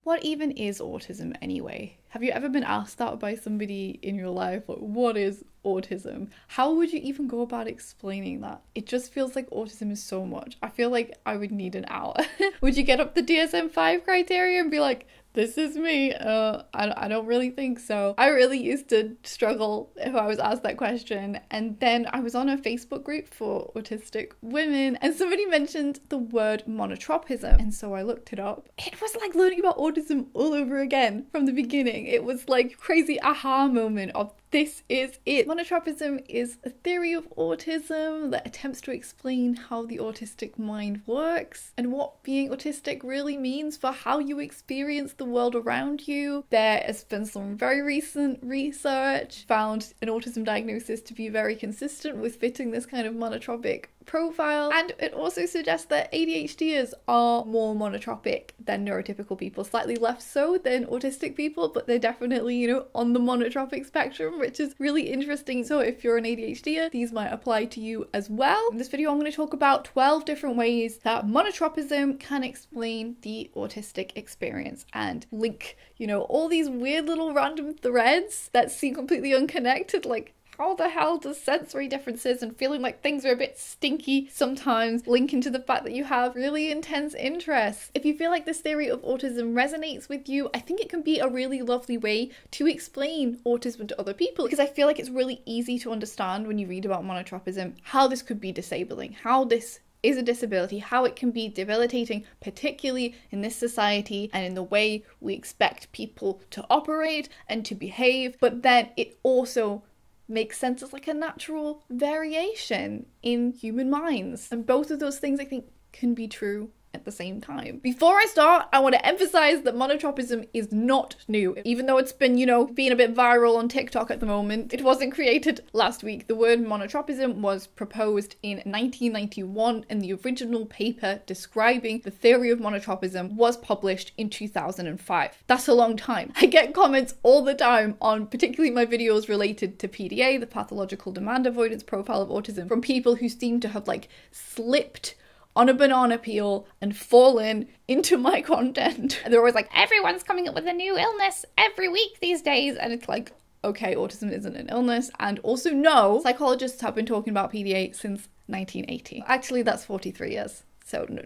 What even is autism anyway? Have you ever been asked that by somebody in your life? Like, what is autism? How would you even go about explaining that? It just feels like autism is so much. I feel like I would need an hour. Would you get up the DSM-5 criteria and be like, this is me? I don't really think so. I really used to struggle if I was asked that question. And then I was on a Facebook group for autistic women and somebody mentioned the word monotropism. And so I looked it up. It was like learning about autism all over again from the beginning. It was like crazy aha moment of this is it. Monotropism is a theory of autism that attempts to explain how the autistic mind works and what being autistic really means for how you experience the world around you. There has been some very recent research found an autism diagnosis to be very consistent with fitting this kind of monotropic profile, and it also suggests that ADHDers are more monotropic than neurotypical people, slightly less so than autistic people, but they're definitely, you know, on the monotropic spectrum, which is really interesting. So if you're an ADHDer, these might apply to you as well. In this video, I'm going to talk about 12 different ways that monotropism can explain the autistic experience and link, you know, all these weird little random threads that seem completely unconnected, like how the hell does sensory differences and feeling like things are a bit stinky sometimes link into the fact that you have really intense interests? If you feel like this theory of autism resonates with you, I think it can be a really lovely way to explain autism to other people, because I feel like it's really easy to understand when you read about monotropism how this could be disabling, how this is a disability, how it can be debilitating, particularly in this society and in the way we expect people to operate and to behave. But then it also makes sense as like a natural variation in human minds. And both of those things I think can be true at the same time. Before I start, I want to emphasize that monotropism is not new. Even though it's been, you know, being a bit viral on TikTok at the moment, it wasn't created last week. The word monotropism was proposed in 1991 and the original paper describing the theory of monotropism was published in 2005. That's a long time. I get comments all the time on particularly my videos related to PDA, the pathological demand avoidance profile of autism, from people who seem to have like slipped on a banana peel and fallen into my content. And they're always like, everyone's coming up with a new illness every week these days. And it's like, okay, autism isn't an illness. And also, no, psychologists have been talking about PDA since 1980. Actually, that's 43 years. So no.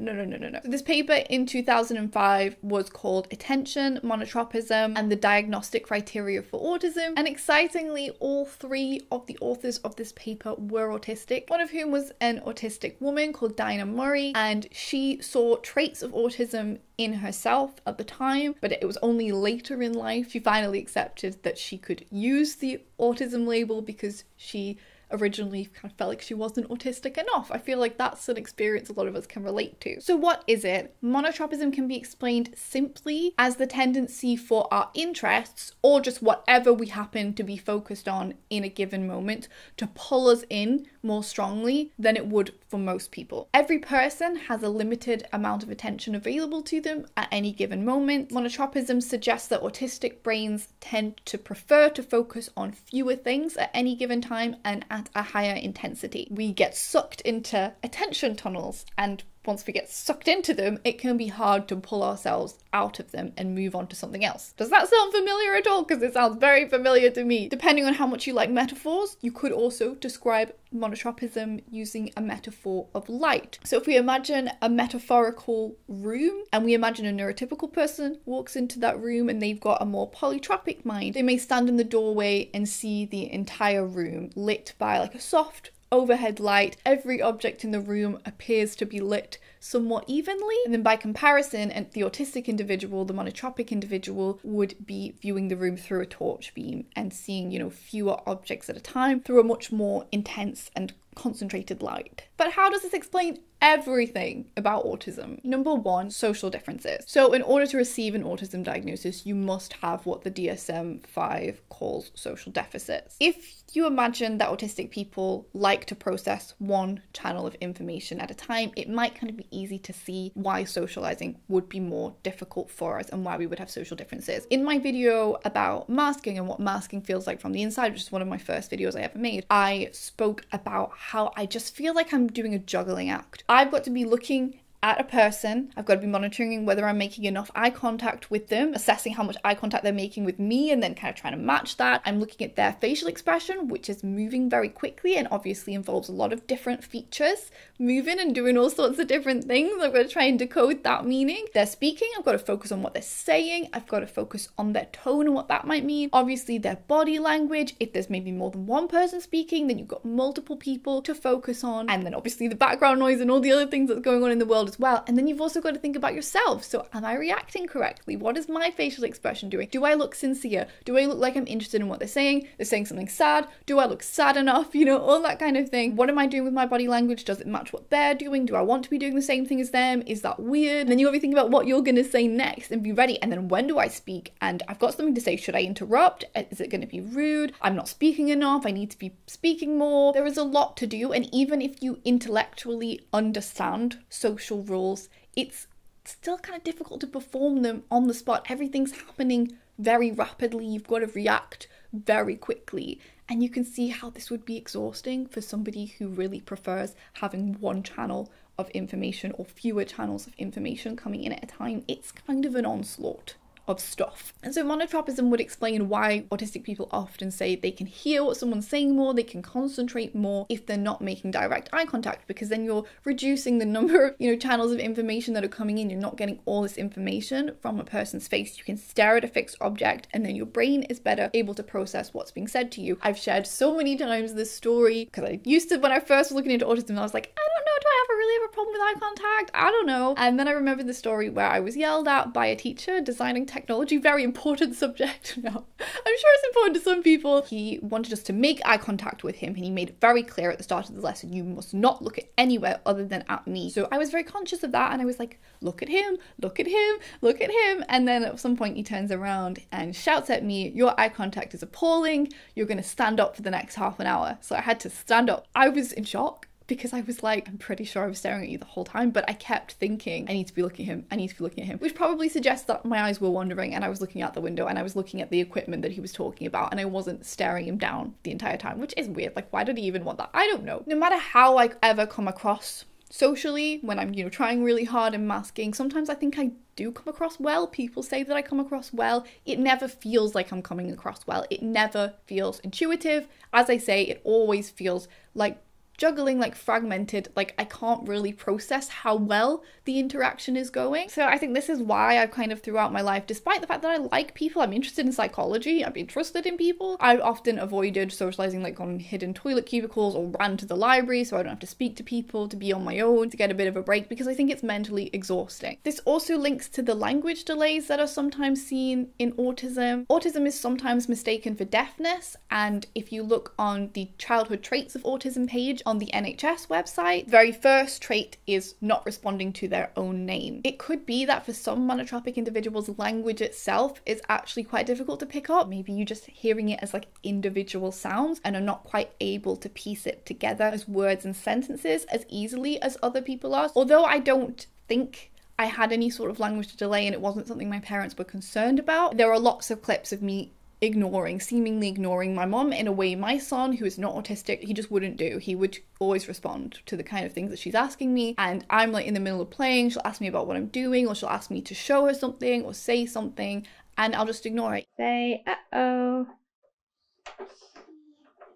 So this paper in 2005 was called Attention, Monotropism, and the Diagnostic Criteria for Autism. And excitingly, all three of the authors of this paper were autistic, one of whom was an autistic woman called Dinah Murray, and she saw traits of autism in herself at the time, but it was only later in life she finally accepted that she could use the autism label because she originally kind of felt like she wasn't autistic enough. I feel like that's an experience a lot of us can relate to. So what is it? Monotropism can be explained simply as the tendency for our interests, or just whatever we happen to be focused on in a given moment, to pull us in more strongly than it would for most people. Every person has a limited amount of attention available to them at any given moment. Monotropism suggests that autistic brains tend to prefer to focus on fewer things at any given time and at a higher intensity. We get sucked into attention tunnels, and once we get sucked into them, it can be hard to pull ourselves out of them and move on to something else. Does that sound familiar at all? Because it sounds very familiar to me. Depending on how much you like metaphors, you could also describe monotropism using a metaphor of light. So if we imagine a metaphorical room and we imagine a neurotypical person walks into that room and they've got a more polytropic mind, they may stand in the doorway and see the entire room lit by like a soft overhead light. Every object in the room appears to be lit somewhat evenly, and then by comparison, and the autistic individual, the monotropic individual, would be viewing the room through a torch beam and seeing, you know, fewer objects at a time through a much more intense and concentrated light. But how does this explain everything about autism? Number one, social differences. So in order to receive an autism diagnosis, you must have what the DSM-5 calls social deficits. If you imagine that autistic people like to process one channel of information at a time, it might kind of be easy to see why socializing would be more difficult for us and why we would have social differences. In my video about masking and what masking feels like from the inside, which is one of my first videos I ever made, I spoke about how I just feel like I'm doing a juggling act. I've got to be looking at a person. I've got to be monitoring whether I'm making enough eye contact with them, assessing how much eye contact they're making with me, and then kind of trying to match that. I'm looking at their facial expression, which is moving very quickly and obviously involves a lot of different features, moving and doing all sorts of different things. I've got to try and decode that meaning. They're speaking, I've got to focus on what they're saying. I've got to focus on their tone and what that might mean. Obviously their body language. If there's maybe more than one person speaking, then you've got multiple people to focus on. And then obviously the background noise and all the other things that's going on in the world as well. And then you've also got to think about yourself. So am I reacting correctly? What is my facial expression doing? Do I look sincere? Do I look like I'm interested in what they're saying? They're saying something sad. Do I look sad enough? You know, all that kind of thing. What am I doing with my body language? Does it match what they're doing? Do I want to be doing the same thing as them? Is that weird? And then you got to be thinking about what you're going to say next and be ready. And then when do I speak? And I've got something to say. Should I interrupt? Is it going to be rude? I'm not speaking enough. I need to be speaking more. There is a lot to do. And even if you intellectually understand social rules, it's still kind of difficult to perform them on the spot. Everything's happening very rapidly. You've got to react very quickly. And you can see how this would be exhausting for somebody who really prefers having one channel of information or fewer channels of information coming in at a time. It's kind of an onslaught of stuff. And so monotropism would explain why autistic people often say they can hear what someone's saying more, they can concentrate more if they're not making direct eye contact, because then you're reducing the number of, channels of information that are coming in. You're not getting all this information from a person's face. You can stare at a fixed object and then your brain is better able to process what's being said to you. I've shared so many times this story because I used to, when I first was looking into autism, I was like, I don't know, do I really have a problem with eye contact? I don't know. And then I remember the story where I was yelled at by a teacher designing technology, very important subject. No, I'm sure it's important to some people. He wanted us to make eye contact with him and he made it very clear at the start of the lesson, you must not look at anywhere other than at me. So I was very conscious of that and I was like, look at him, look at him, look at him. And then at some point he turns around and shouts at me, your eye contact is appalling. You're going to stand up for the next half an hour. So I had to stand up. I was in shock, because I was like, I'm pretty sure I was staring at you the whole time, but I kept thinking, I need to be looking at him, I need to be looking at him, which probably suggests that my eyes were wandering and I was looking out the window and I was looking at the equipment that he was talking about and I wasn't staring him down the entire time, which is weird. Like, why did he even want that? I don't know. No matter how I ever come across socially, when I'm, trying really hard and masking, sometimes I think I do come across well. People say that I come across well. It never feels like I'm coming across well. It never feels intuitive. As I say, it always feels like juggling, like fragmented, like I can't really process how well the interaction is going. So I think this is why I've kind of throughout my life, despite the fact that I like people, I'm interested in psychology, I'm interested in people, I've often avoided socializing, like on hidden toilet cubicles or ran to the library so I don't have to speak to people, to be on my own, to get a bit of a break, because I think it's mentally exhausting. This also links to the language delays that are sometimes seen in autism. Autism is sometimes mistaken for deafness, and if you look on the childhood traits of autism page on the NHS website, the very first trait is not responding to their own name. It could be that for some monotropic individuals, language itself is actually quite difficult to pick up. Maybe you're just hearing it as like individual sounds and are not quite able to piece it together as words and sentences as easily as other people are. Although I don't think I had any sort of language delay and it wasn't something my parents were concerned about, there are lots of clips of me seemingly ignoring my mom in a way my son, who is not autistic, he just wouldn't do. He would always respond to the kind of things that she's asking me, and I'm like in the middle of playing, she'll ask me about what I'm doing, or she'll ask me to show her something or say something, and I'll just ignore it. Say, uh-oh.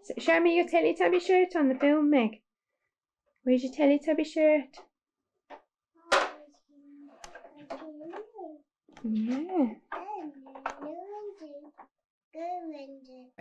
So, show me your Teletubby shirt on the film, Meg. Where's your Teletubby shirt? Yeah.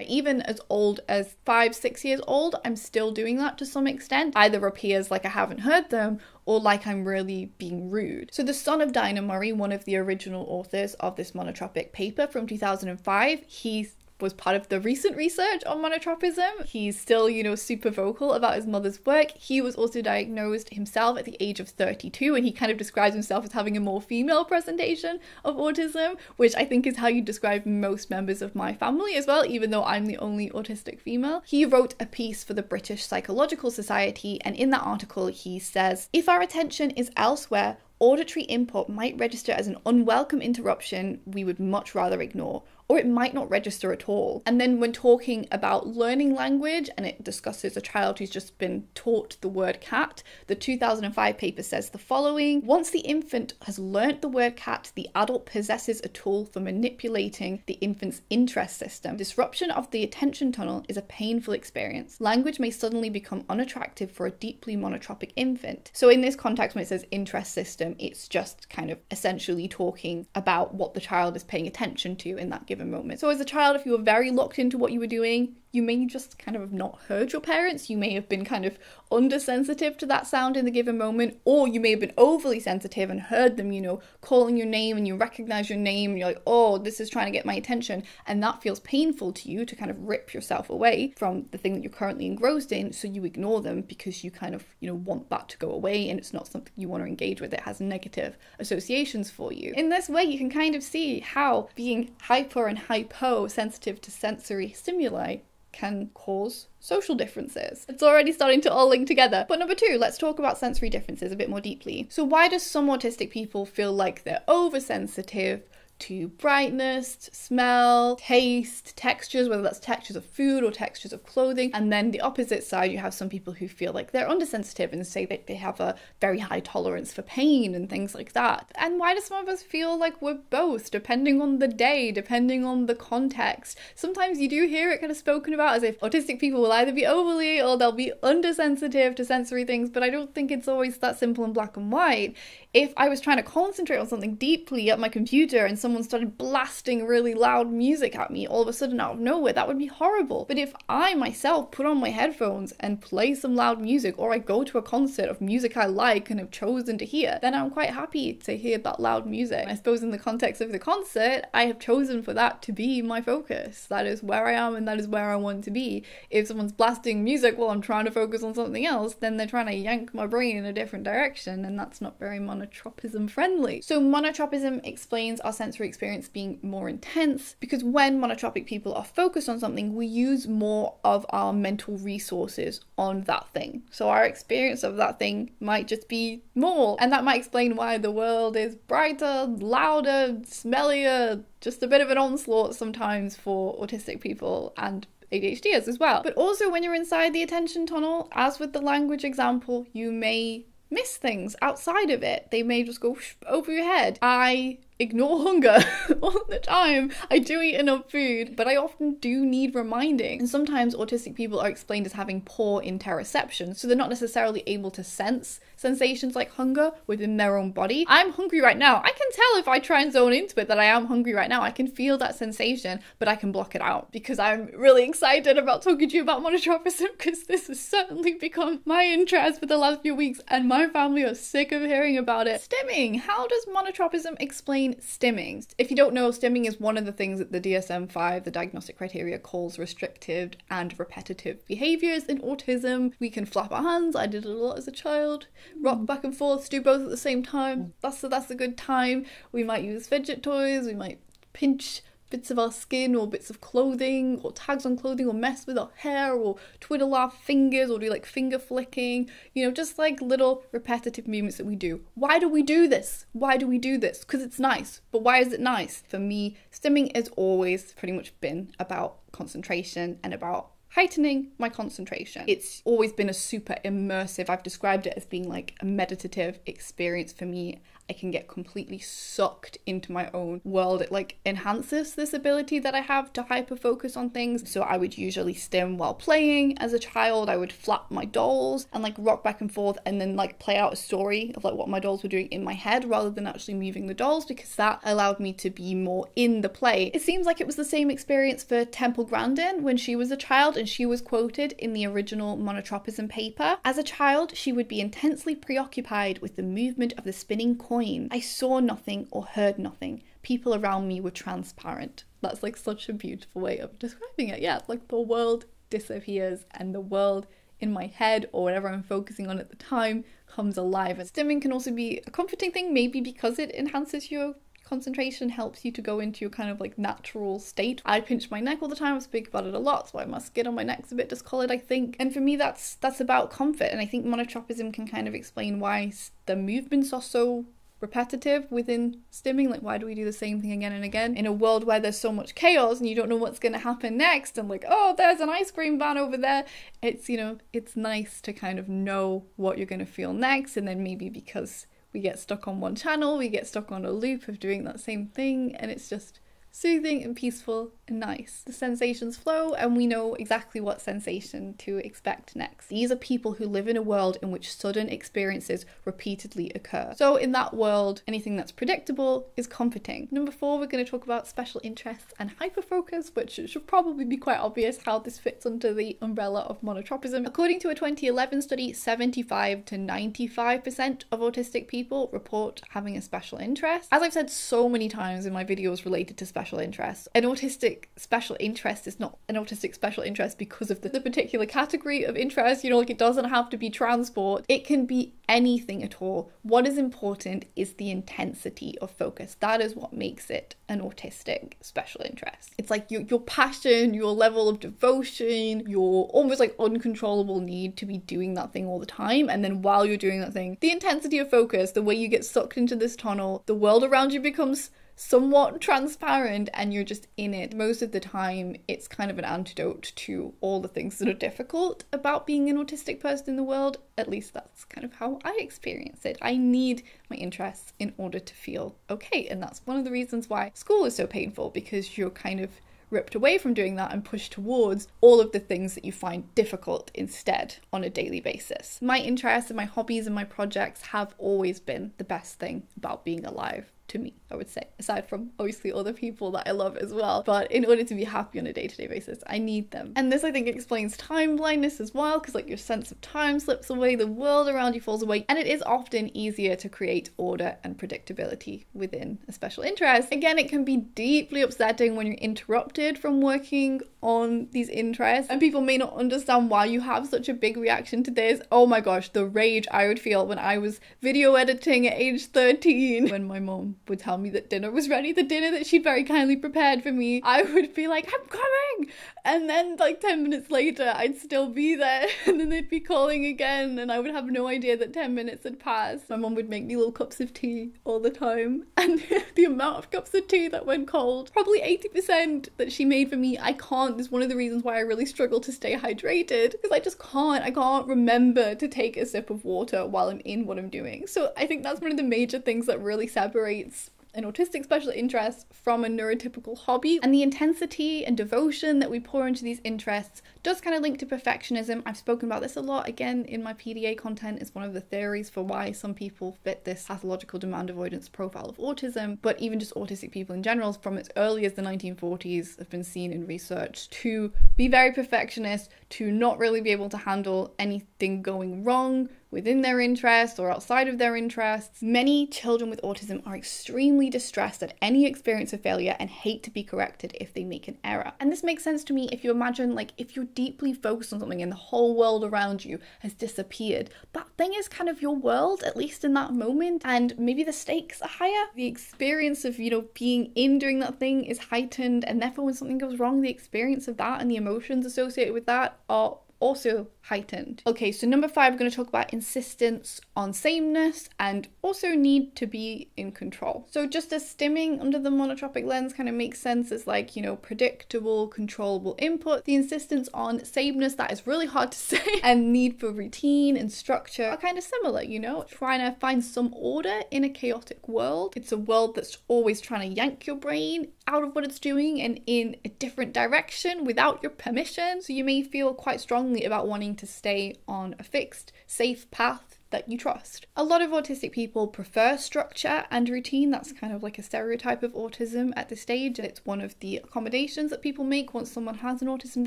Even as old as 5-6 years old, I'm still doing that to some extent. Either appears like I haven't heard them or like I'm really being rude. So the son of Dinah Murray, one of the original authors of this monotropic paper from 2005, he was part of the recent research on monotropism. He's still, super vocal about his mother's work. He was also diagnosed himself at the age of 32, and he kind of describes himself as having a more female presentation of autism, which I think is how you describe most members of my family as well, even though I'm the only autistic female. He wrote a piece for the British Psychological Society, and in that article he says, if our attention is elsewhere, auditory input might register as an unwelcome interruption we would much rather ignore, or it might not register at all. And then when talking about learning language, and it discusses a child who's just been taught the word cat, the 2005 paper says the following: once the infant has learnt the word cat, the adult possesses a tool for manipulating the infant's interest system. Disruption of the attention tunnel is a painful experience. Language may suddenly become unattractive for a deeply monotropic infant. So in this context, when it says interest system, it's just kind of essentially talking about what the child is paying attention to in that given moment. So as a child, if you were very locked into what you were doing, you may just kind of have not heard your parents. You may have been kind of undersensitive to that sound in the given moment, or you may have been overly sensitive and heard them, calling your name, and you recognize your name and you're like, oh, this is trying to get my attention. And that feels painful to you to kind of rip yourself away from the thing that you're currently engrossed in. So you ignore them because you kind of, want that to go away, and it's not something you want to engage with. It has negative associations for you. In this way, you can kind of see how being hyper and hypo sensitive to sensory stimuli can cause social differences. It's already starting to all link together. But number 2, let's talk about sensory differences a bit more deeply. So why do some autistic people feel like they're oversensitive to brightness, smell, taste, textures, whether that's textures of food or textures of clothing? And then the opposite side, you have some people who feel like they're undersensitive and say that they have a very high tolerance for pain and things like that. And why do some of us feel like we're both, depending on the day, depending on the context? Sometimes you do hear it kind of spoken about as if autistic people will either be overly or they'll be undersensitive to sensory things, but I don't think it's always that simple and black and white. If I was trying to concentrate on something deeply at my computer and someone started blasting really loud music at me all of a sudden out of nowhere, that would be horrible. But if I myself put on my headphones and play some loud music, or I go to a concert of music I like and have chosen to hear, then I'm quite happy to hear that loud music. I suppose in the context of the concert, I have chosen for that to be my focus. That is where I am and that is where I want to be. If someone's blasting music while I'm trying to focus on something else, then they're trying to yank my brain in a different direction, and that's not very monotropism friendly. So monotropism explains our sensory experience being more intense because when monotropic people are focused on something, we use more of our mental resources on that thing. So our experience of that thing might just be more, and that might explain why the world is brighter, louder, smellier, just a bit of an onslaught sometimes for autistic people and ADHDers as well. But also when you're inside the attention tunnel, as with the language example, you may miss things outside of it. They may just go over your head. I ignore hunger all the time. I do eat enough food, but I often do need reminding. And sometimes autistic people are explained as having poor interoception, so they're not necessarily able to sense sensations like hunger within their own body. I'm hungry right now. I can tell if I try and zone into it that I am hungry right now. I can feel that sensation, but I can block it out because I'm really excited about talking to you about monotropism, because this has certainly become my interest for the last few weeks and my family are sick of hearing about it. Stimming. How does monotropism explain stimming? If you don't know, stimming is one of the things that the DSM-5, the diagnostic criteria, calls restrictive and repetitive behaviors in autism. We can flap our hands. I did it a lot as a child. Rock back and forth, do both at the same time. That's a good time. We might use fidget toys. We might pinch bits of our skin or bits of clothing or tags on clothing, or mess with our hair, or twiddle our fingers, or do like finger flicking, just like little repetitive movements that we do. Why do we do this? Because it's nice. But why is it nice? For me, stimming has always pretty much been about concentration and about heightening my concentration. It's always been a super immersive, I've described it as being like a meditative experience for me. I can get completely sucked into my own world. It like enhances this ability that I have to hyper focus on things. So I would usually stim while playing. As a child, I would flap my dolls and like rock back and forth and then like play out a story of like what my dolls were doing in my head rather than actually moving the dolls, because that allowed me to be more in the play. It seems like it was the same experience for Temple Grandin when she was a child, and she was quoted in the original monotropism paper. As a child, she would be intensely preoccupied with the movement of the spinning coin. I saw nothing or heard nothing. People around me were transparent. That's like such a beautiful way of describing it. Yeah, it's like the world disappears and the world in my head or whatever I'm focusing on at the time comes alive. And stimming can also be a comforting thing, maybe because it enhances your concentration, helps you to go into your kind of like natural state. I pinch my neck all the time. I speak about it a lot. That's why my skin on my neck's a bit discolored, I think. And for me, that's about comfort. And I think monotropism can kind of explain why the movements are so repetitive within stimming. Like, why do we do the same thing again and again in a world where there's so much chaos and you don't know what's going to happen next, and like, oh, there's an ice cream van over there. It's, you know, it's nice to kind of know what you're going to feel next, and then maybe because we get stuck on one channel, we get stuck on a loop of doing that same thing, and it's just soothing and peaceful and nice. The sensations flow and we know exactly what sensation to expect next. These are people who live in a world in which sudden experiences repeatedly occur. So in that world, anything that's predictable is comforting. Number 4, we're going to talk about special interests and hyperfocus, which should probably be quite obvious how this fits under the umbrella of monotropism. According to a 2011 study, 75 to 95% of autistic people report having a special interest. As I've said so many times in my videos related to special interest, an autistic special interest is not an autistic special interest because of the particular category of interest. You know, like, it doesn't have to be transport. It can be anything at all. What is important is the intensity of focus. That is what makes it an autistic special interest. It's like your passion, your level of devotion, your almost like uncontrollable need to be doing that thing all the time. And then while you're doing that thing, the intensity of focus, the way you get sucked into this tunnel, the world around you becomes somewhat transparent and you're just in it. Most of the time it's kind of an antidote to all the things that are difficult about being an autistic person in the world. At least that's kind of how I experience it. I need my interests in order to feel okay, and that's one of the reasons why school is so painful, because you're kind of ripped away from doing that and pushed towards all of the things that you find difficult instead on a daily basis. My interests and my hobbies and my projects have always been the best thing about being alive to me, I would say, aside from obviously other people that I love as well. But in order to be happy on a day-to-day basis, I need them. And this, I think, explains time blindness as well, because like your sense of time slips away, the world around you falls away, and it is often easier to create order and predictability within a special interest. Again, it can be deeply upsetting when you're interrupted from working on these interests, and people may not understand why you have such a big reaction to this. Oh my gosh, the rage I would feel when I was video editing at age 13, when my mom would tell me that dinner was ready, the dinner that she'd very kindly prepared for me. I would be like, I'm coming! And then like 10 minutes later, I'd still be there, and then they'd be calling again, and I would have no idea that 10 minutes had passed. My mom would make me little cups of tea all the time, and the amount of cups of tea that went cold, probably 80% that she made for me, I can't. Is one of the reasons why I really struggle to stay hydrated, because I just can't. I can't remember to take a sip of water while I'm in what I'm doing. So I think that's one of the major things that really separates an autistic special interest from a neurotypical hobby. And the intensity and devotion that we pour into these interests does kind of link to perfectionism. I've spoken about this a lot, again, in my PDA content. It's one of the theories for why some people fit this pathological demand avoidance profile of autism. But even just autistic people in general, from as early as the 1940s, have been seen in research to be very perfectionist, to not really be able to handle anything going wrong within their interests or outside of their interests. Many children with autism are extremely distressed at any experience of failure and hate to be corrected if they make an error. And this makes sense to me if you imagine, like, if you're deeply focused on something and the whole world around you has disappeared, that thing is kind of your world, at least in that moment, and maybe the stakes are higher. The experience of, you know, being in during that thing is heightened, and therefore when something goes wrong, the experience of that and the emotions associated with that are also heightened. Okay, so number 5, we're going to talk about insistence on sameness and also need to be in control. So just as stimming under the monotropic lens kind of makes sense as, like, you know, predictable, controllable input, the insistence on sameness, that is really hard to say, and need for routine and structure are kind of similar, you know, trying to find some order in a chaotic world. It's a world that's always trying to yank your brain out of what it's doing and in a different direction without your permission. So you may feel quite strongly about wanting to stay on a fixed, safe path that you trust. A lot of autistic people prefer structure and routine. That's kind of like a stereotype of autism at this stage. It's one of the accommodations that people make once someone has an autism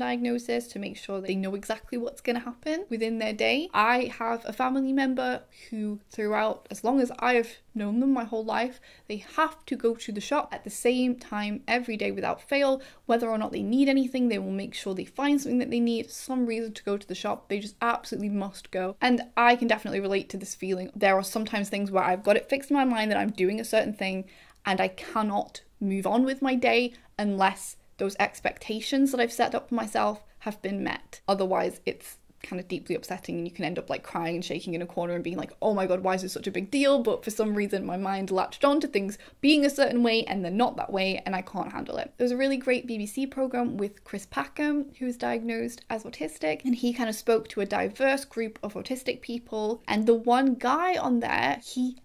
diagnosis to make sure they know exactly what's going to happen within their day. I have a family member who, throughout, as long as I've known them my whole life, they have to go to the shop at the same time every day without fail. Whether or not they need anything, they will make sure they find something that they need, some reason to go to the shop. They just absolutely must go. And I can definitely relate to this feeling. There are sometimes things where I've got it fixed in my mind that I'm doing a certain thing and I cannot move on with my day unless those expectations that I've set up for myself have been met. Otherwise, it's kind of deeply upsetting, and you can end up like crying and shaking in a corner and being like, oh my god, why is this such a big deal? But for some reason my mind latched on to things being a certain way and they're not that way, and I can't handle it. There was a really great BBC programme with Chris Packham, who was diagnosed as autistic, and he kind of spoke to a diverse group of autistic people, and the one guy on there, he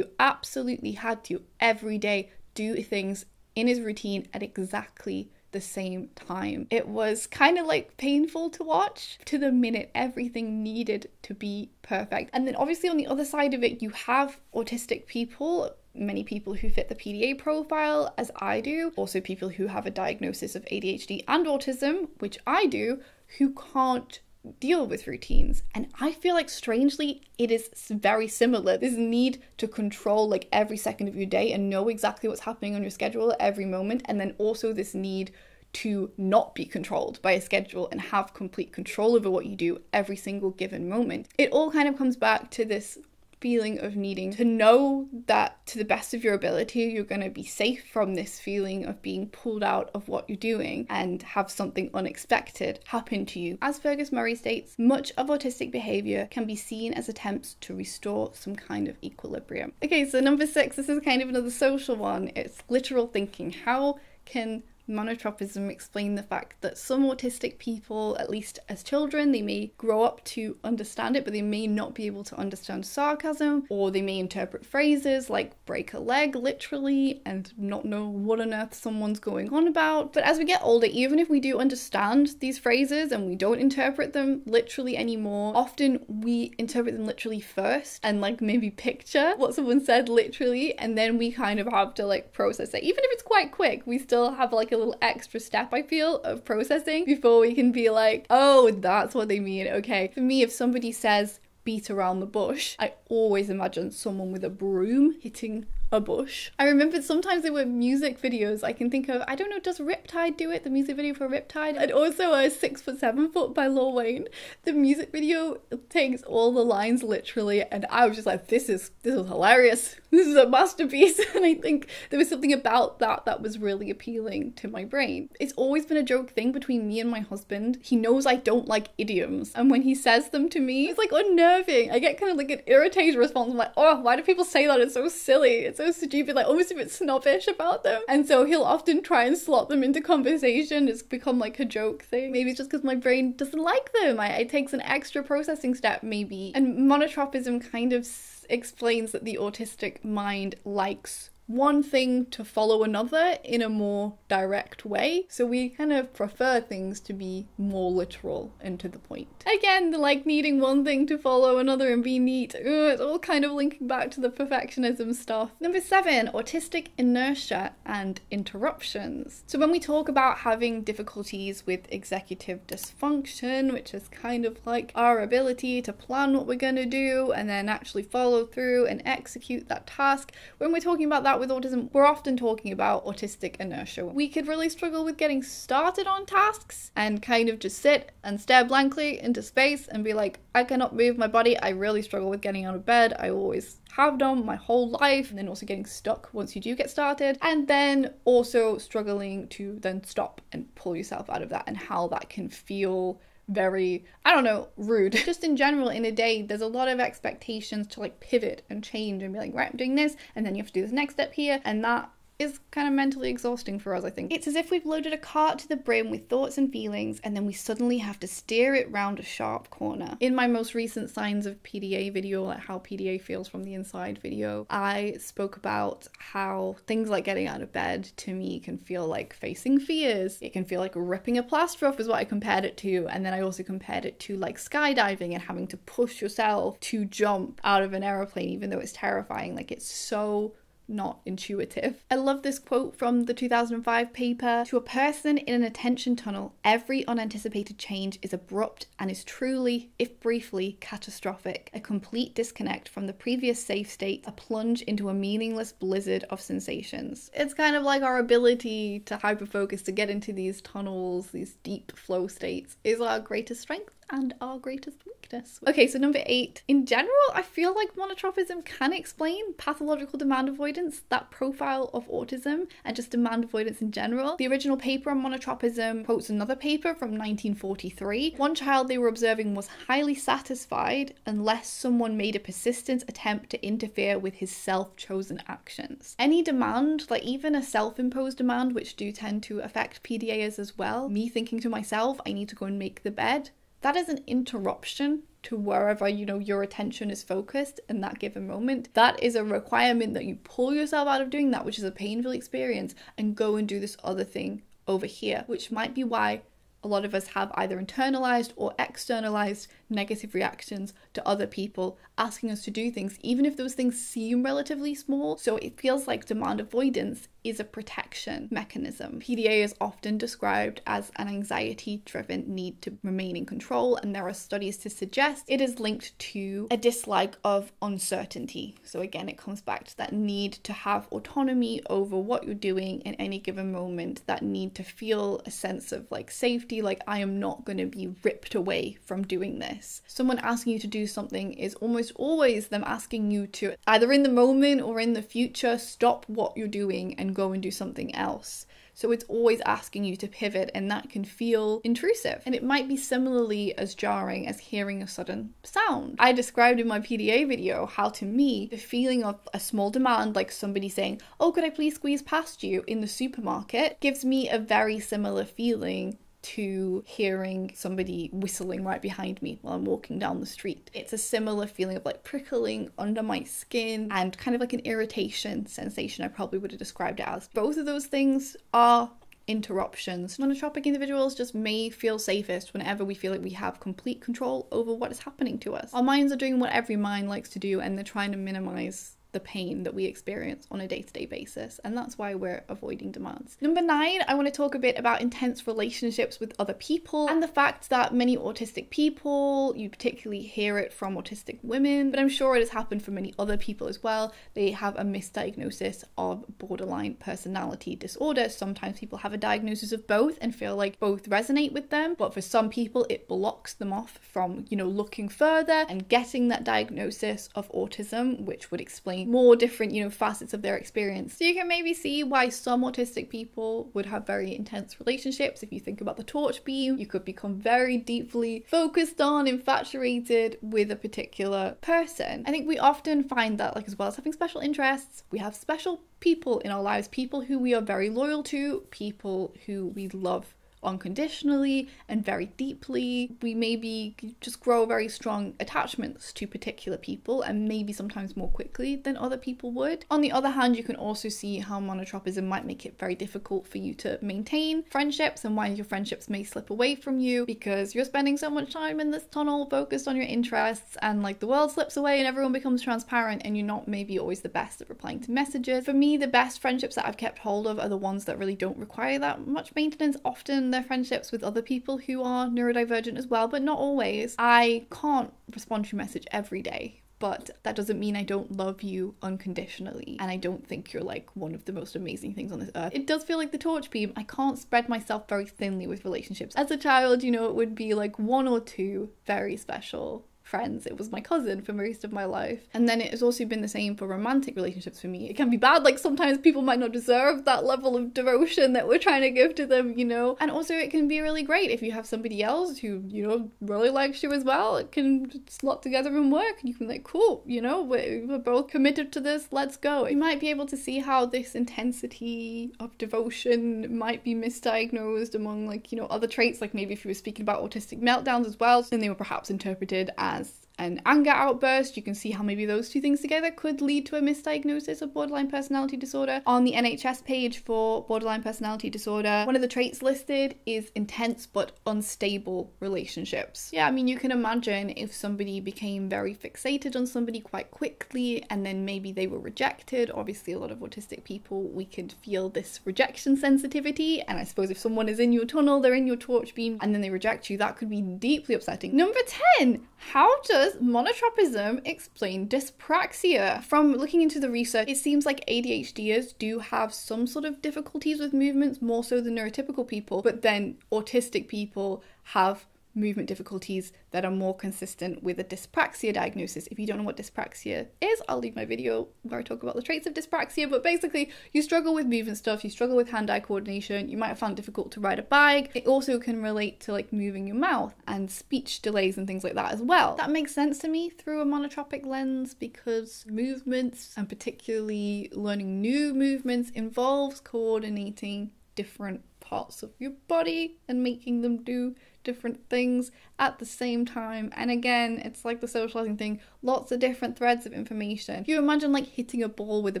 absolutely had to every day do things in his routine at exactly the same time. It was kind of like painful to watch. To the minute, everything needed to be perfect. And then obviously on the other side of it, you have autistic people, many people who fit the PDA profile, as I do, also people who have a diagnosis of ADHD and autism, which I do, who can't deal with routines. And I feel like strangely it is very similar. This need to control like every second of your day and know exactly what's happening on your schedule at every moment, and then also this need to not be controlled by a schedule and have complete control over what you do every single given moment. It all kind of comes back to this feeling of needing to know that to the best of your ability you're going to be safe from this feeling of being pulled out of what you're doing and have something unexpected happen to you. As Fergus Murray states, much of autistic behaviour can be seen as attempts to restore some kind of equilibrium. Okay, so number 6, this is kind of another social one. It's literal thinking. How can monotropism explain the fact that some autistic people, at least as children, they may grow up to understand it, but they may not be able to understand sarcasm, or they may interpret phrases like break a leg literally and not know what on earth someone's going on about. But as we get older, even if we do understand these phrases and we don't interpret them literally anymore, often we interpret them literally first and like maybe picture what someone said literally, and then we kind of have to like process it. Even if it's quite quick, we still have like a little extra step, I feel, of processing before we can be like, oh, that's what they mean. Okay. For me, if somebody says beat around the bush, I always imagine someone with a broom hitting a bush. I remember sometimes there were music videos I can think of. I don't know, does Riptide do it? The music video for Riptide? And also 6 Foot 7 Foot by Lil Wayne. The music video takes all the lines literally, and I was just like, this is hilarious. This is a masterpiece. And I think there was something about that was really appealing to my brain. It's always been a joke thing between me and my husband. He knows I don't like idioms, and when he says them to me, it's like unnerving. I get kind of like an irritated response. I'm like, oh, why do people say that? It's so silly. It's so stupid, like almost a bit snobbish about them. And so he'll often try and slot them into conversation. It's become like a joke thing. Maybe it's just because my brain doesn't like them. It takes an extra processing step maybe. And monotropism kind of explains that the autistic mind likes one thing to follow another in a more direct way. So we kind of prefer things to be more literal and to the point. Again, the like needing one thing to follow another and be neat. It's all kind of linking back to the perfectionism stuff. Number 7, autistic inertia and interruptions. So when we talk about having difficulties with executive dysfunction, which is kind of like our ability to plan what we're going to do and then actually follow through and execute that task, when we're talking about that with autism, we're often talking about autistic inertia. We could really struggle with getting started on tasks and kind of just sit and stare blankly into space and be like, I cannot move my body. I really struggle with getting out of bed. I always have done my whole life. And then also getting stuck once you do get started, and then also struggling to then stop and pull yourself out of that, and how that can feel very, I don't know, rude. Just in general, in a day, there's a lot of expectations to like pivot and change and be like, right, I'm doing this, and then you have to do this next step here, and that is kind of mentally exhausting for us, I think. It's as if we've loaded a cart to the brim with thoughts and feelings, and then we suddenly have to steer it round a sharp corner. In my most recent Signs of PDA video, like how PDA feels from the inside video, I spoke about how things like getting out of bed to me can feel like facing fears. It can feel like ripping a plaster off is what I compared it to. And then I also compared it to like skydiving and having to push yourself to jump out of an aeroplane, even though it's terrifying. Like, it's so not intuitive. I love this quote from the 2005 paper. To a person in an attention tunnel, every unanticipated change is abrupt and is truly, if briefly, catastrophic. A complete disconnect from the previous safe state, a plunge into a meaningless blizzard of sensations. It's kind of like our ability to hyperfocus, to get into these tunnels, these deep flow states, is our greatest strength. and our greatest weakness. Okay, so number 8. In general, I feel like monotropism can explain pathological demand avoidance, that profile of autism, and just demand avoidance in general. The original paper on monotropism quotes another paper from 1943. One child they were observing was highly satisfied unless someone made a persistent attempt to interfere with his self-chosen actions. Any demand, like even a self-imposed demand, which do tend to affect PDAs as well, me thinking to myself, I need to go and make the bed, that is an interruption to wherever, your attention is focused in that given moment. That is a requirement that you pull yourself out of doing that, which is a painful experience, and go and do this other thing over here, which might be why a lot of us have either internalized or externalized negative reactions to other people asking us to do things, even if those things seem relatively small. So it feels like demand avoidance is a protection mechanism. PDA is often described as an anxiety-driven need to remain in control, and there are studies to suggest it is linked to a dislike of uncertainty. So again, it comes back to that need to have autonomy over what you're doing in any given moment, that need to feel a sense of like safety, like I am not going to be ripped away from doing this. Someone asking you to do something is almost always them asking you to, either in the moment or in the future, stop what you're doing and go and do something else. So it's always asking you to pivot, and that can feel intrusive. And it might be similarly as jarring as hearing a sudden sound. I described in my PDA video how, to me, the feeling of a small demand, like somebody saying, "Oh, could I please squeeze past you?" in the supermarket, gives me a very similar feeling to hearing somebody whistling right behind me while I'm walking down the street. It's a similar feeling of like prickling under my skin and kind of like an irritation sensation, I probably would have described it as. Both of those things are interruptions. Monotropic individuals just may feel safest whenever we feel like we have complete control over what is happening to us. Our minds are doing what every mind likes to do, and they're trying to minimize the pain that we experience on a day-to-day basis, and that's why we're avoiding demands. Number 9, I want to talk a bit about intense relationships with other people, and the fact that many autistic people, you particularly hear it from autistic women, but I'm sure it has happened for many other people as well, they have a misdiagnosis of borderline personality disorder. Sometimes people have a diagnosis of both and feel like both resonate with them, but for some people it blocks them off from, looking further and getting that diagnosis of autism, which would explain more different, facets of their experience. So you can maybe see why some autistic people would have very intense relationships. If you think about the torch beam, you could become very deeply focused on, infatuated with a particular person. I think we often find that, like, as well as having special interests, we have special people in our lives, people who we are very loyal to, people who we love unconditionally and very deeply. We maybe just grow very strong attachments to particular people, and maybe sometimes more quickly than other people would. On the other hand, you can also see how monotropism might make it very difficult for you to maintain friendships, and why your friendships may slip away from you because you're spending so much time in this tunnel focused on your interests, and like the world slips away and everyone becomes transparent and you're not maybe always the best at replying to messages. For me, the best friendships that I've kept hold of are the ones that really don't require that much maintenance. Often their friendships with other people who are neurodivergent as well, but not always. I can't respond to your message every day, but that doesn't mean I don't love you unconditionally, and I don't think you're like one of the most amazing things on this earth. It does feel like the torch beam. I can't spread myself very thinly with relationships. As a child, it would be like 1 or 2 very special friends. It was my cousin for most of my life. And then it has also been the same for romantic relationships for me. It can be bad, like sometimes people might not deserve that level of devotion that we're trying to give to them, And also it can be really great if you have somebody else who, really likes you as well. It can slot together and work, and you can be like, cool, we're both committed to this, let's go. You might be able to see how this intensity of devotion might be misdiagnosed among other traits, like maybe if you were speaking about autistic meltdowns as well, then they were perhaps interpreted as an anger outburst. You can see how maybe those 2 things together could lead to a misdiagnosis of borderline personality disorder. On the NHS page for borderline personality disorder, one of the traits listed is intense but unstable relationships. Yeah, I mean, you can imagine if somebody became very fixated on somebody quite quickly and then maybe they were rejected. Obviously, a lot of autistic people, we could feel this rejection sensitivity, and I suppose if someone is in your tunnel, they're in your torch beam, and then they reject you, that could be deeply upsetting. Number 10, how does monotropism explain dyspraxia? From looking into the research, it seems like ADHDers do have some sort of difficulties with movements, more so than neurotypical people, but then autistic people have movement difficulties that are more consistent with a dyspraxia diagnosis. If you don't know what dyspraxia is, I'll leave my video where I talk about the traits of dyspraxia, but basically you struggle with movement stuff, you struggle with hand-eye coordination, you might have found it difficult to ride a bike. It also can relate to like moving your mouth and speech delays and things like that as well. That makes sense to me through a monotropic lens because movements, and particularly learning new movements, involves coordinating different parts of your body and making them do different things at the same time. And again, it's like the socializing thing, lots of different threads of information. If you imagine like hitting a ball with a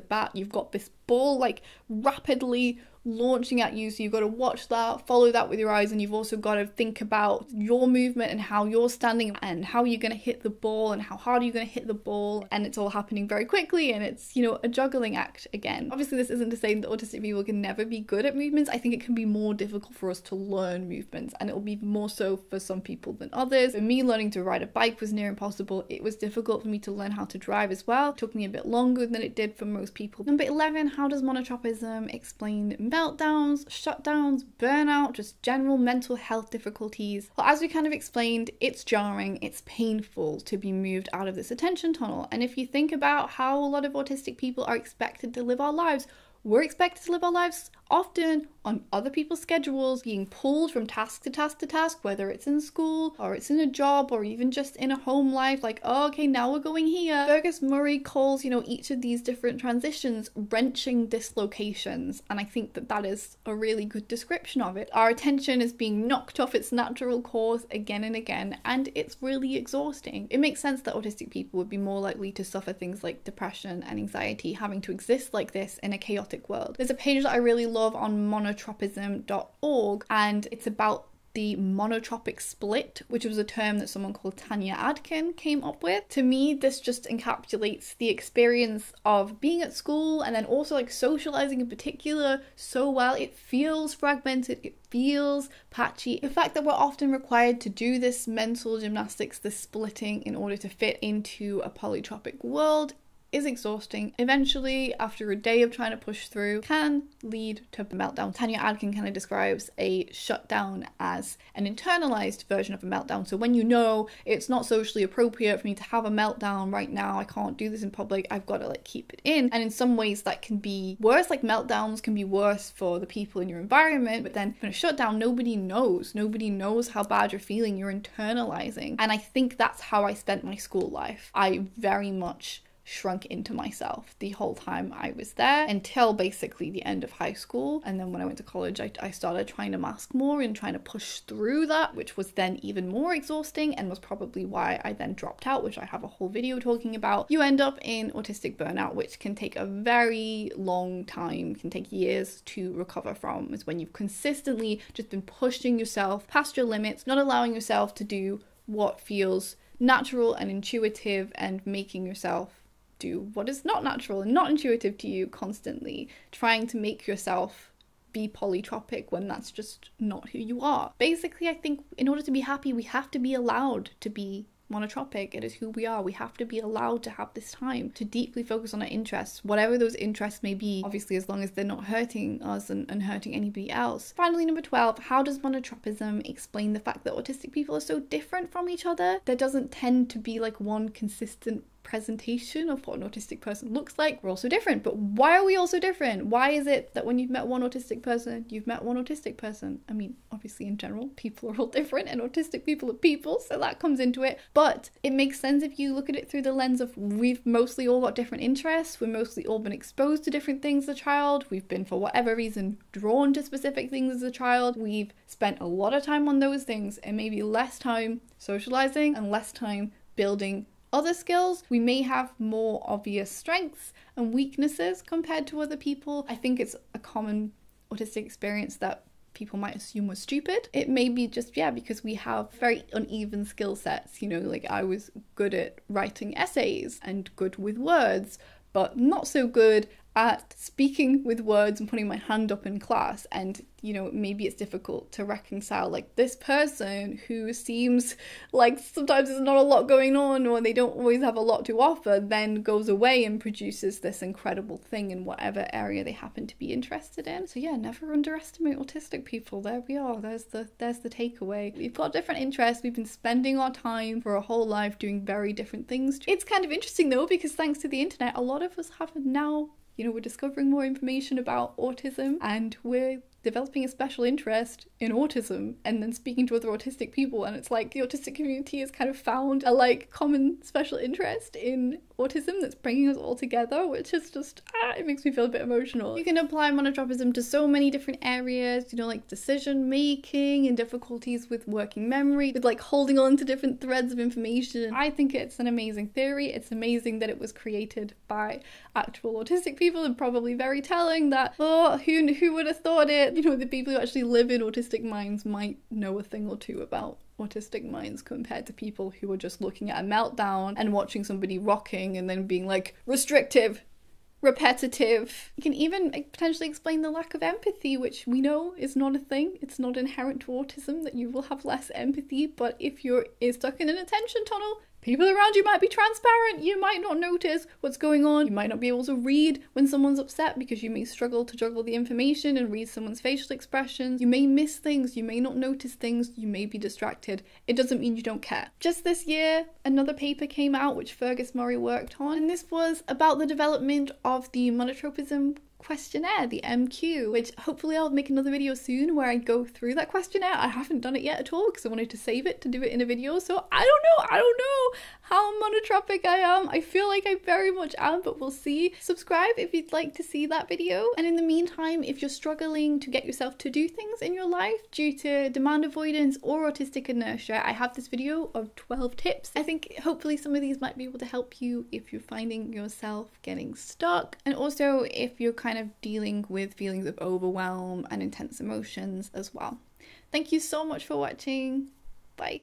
bat, you've got this ball like rapidly launching at you, so you've got to watch that, follow that with your eyes, and you've also got to think about your movement and how you're standing and how you're going to hit the ball and how hard you're going to hit the ball, and it's all happening very quickly, and it's, you know, a juggling act again. Obviously this isn't to say that autistic people can never be good at movements. I think it can be more difficult for us to learn movements, and it will be more so for some people than others. For me, learning to ride a bike was near impossible. It was difficult for me to learn how to drive as well. It took me a bit longer than it did for most people. Number 11, how does monotropism explain meltdowns, shutdowns, burnout, just general mental health difficulties? Well, as we kind of explained, it's jarring, it's painful to be moved out of this attention tunnel. And if you think about how a lot of autistic people are expected to live our lives, we're expected to live our lives often on other people's schedules, being pulled from task to task to task, whether it's in school or it's in a job or even just in a home life, like, oh, okay, now we're going here. Fergus Murray calls, you know, each of these different transitions wrenching dislocations, and I think that that is a really good description of it. Our attention is being knocked off its natural course again and again, and it's really exhausting. It makes sense that autistic people would be more likely to suffer things like depression and anxiety, having to exist like this in a chaotic world. There's a page that I really love on monotropism.org, and it's about the monotropic split, which was a term that someone called Tanya Adkin came up with. To me, this just encapsulates the experience of being at school and then also like socializing in particular so well. It feels fragmented, it feels patchy. The fact that we're often required to do this mental gymnastics, this splitting, in order to fit into a polytropic world is exhausting. Eventually, after a day of trying to push through, can lead to meltdown. Tanya Adkin kind of describes a shutdown as an internalized version of a meltdown. So when you know it's not socially appropriate for me to have a meltdown right now, I can't do this in public, I've got to like keep it in. And in some ways that can be worse, like meltdowns can be worse for the people in your environment, but then in a shutdown, nobody knows how bad you're feeling, you're internalizing. And I think that's how I spent my school life. I very much shrunk into myself the whole time I was there until basically the end of high school. And then when I went to college, I started trying to mask more and trying to push through that, which was then even more exhausting and was probably why I then dropped out, which I have a whole video talking about. You end up in autistic burnout, which can take a very long time, can take years to recover from. Is when you've consistently just been pushing yourself past your limits, not allowing yourself to do what feels natural and intuitive, and making yourself do what is not natural and not intuitive to you constantly, trying to make yourself be polytropic when that's just not who you are. Basically, I think in order to be happy, we have to be allowed to be monotropic. It is who we are. We have to be allowed to have this time to deeply focus on our interests, whatever those interests may be, obviously as long as they're not hurting us and hurting anybody else. Finally, number 12, how does monotropism explain the fact that autistic people are so different from each other? There doesn't tend to be like one consistent presentation of what an autistic person looks like. We're all so different, but why are we all so different? Why is it that when you've met one autistic person, you've met one autistic person? I mean, obviously in general, people are all different and autistic people are people, so that comes into it, but it makes sense if you look at it through the lens of we've mostly all got different interests, we've mostly all been exposed to different things as a child, we've been for whatever reason drawn to specific things as a child, we've spent a lot of time on those things and maybe less time socializing and less time building other skills. We may have more obvious strengths and weaknesses compared to other people. I think it's a common autistic experience that people might assume we're stupid. It may be just, because we have very uneven skill sets. You know, like I was good at writing essays and good with words, but not so good at speaking with words and putting my hand up in class, and you know, maybe it's difficult to reconcile like this person who seems like sometimes there's not a lot going on or they don't always have a lot to offer, then goes away and produces this incredible thing in whatever area they happen to be interested in. So yeah, never underestimate autistic people. There we are. There's the takeaway. We've got different interests. We've been spending our time for a whole life doing very different things. It's kind of interesting though, because thanks to the internet, a lot of us have now, you know, we're discovering more information about autism, and we're developing a special interest in autism and then speaking to other autistic people, and it's like the autistic community has kind of found a like common special interest in autism that's bringing us all together, which is just it makes me feel a bit emotional. You can apply monotropism to so many different areas, you know, like decision making and difficulties with working memory, with like holding on to different threads of information. I think it's an amazing theory. It's amazing that it was created by actual autistic people, and probably very telling that, oh, who would have thought it? You know, the people who actually live in autistic minds might know a thing or two about autistic minds compared to people who are just looking at a meltdown and watching somebody rocking and then being like, restrictive, repetitive. You can even potentially explain the lack of empathy, which we know is not a thing. It's not inherent to autism that you will have less empathy, but if you're stuck in an attention tunnel, people around you might be transparent. You might not notice what's going on. You might not be able to read when someone's upset because you may struggle to juggle the information and read someone's facial expressions. You may miss things. You may not notice things. You may be distracted. It doesn't mean you don't care. Just this year, another paper came out which Fergus Murray worked on, and this was about the development of the monotropism questionnaire, the MQ, which hopefully I'll make another video soon where I go through that questionnaire. I haven't done it yet at all because I wanted to save it to do it in a video, so I don't know how monotropic I am. I feel like I very much am, but we'll see. Subscribe if you'd like to see that video, and in the meantime, if you're struggling to get yourself to do things in your life due to demand avoidance or autistic inertia, I have this video of 12 tips. I think hopefully some of these might be able to help you if you're finding yourself getting stuck, and also if you're kind of dealing with feelings of overwhelm and intense emotions as well. Thank you so much for watching. Bye.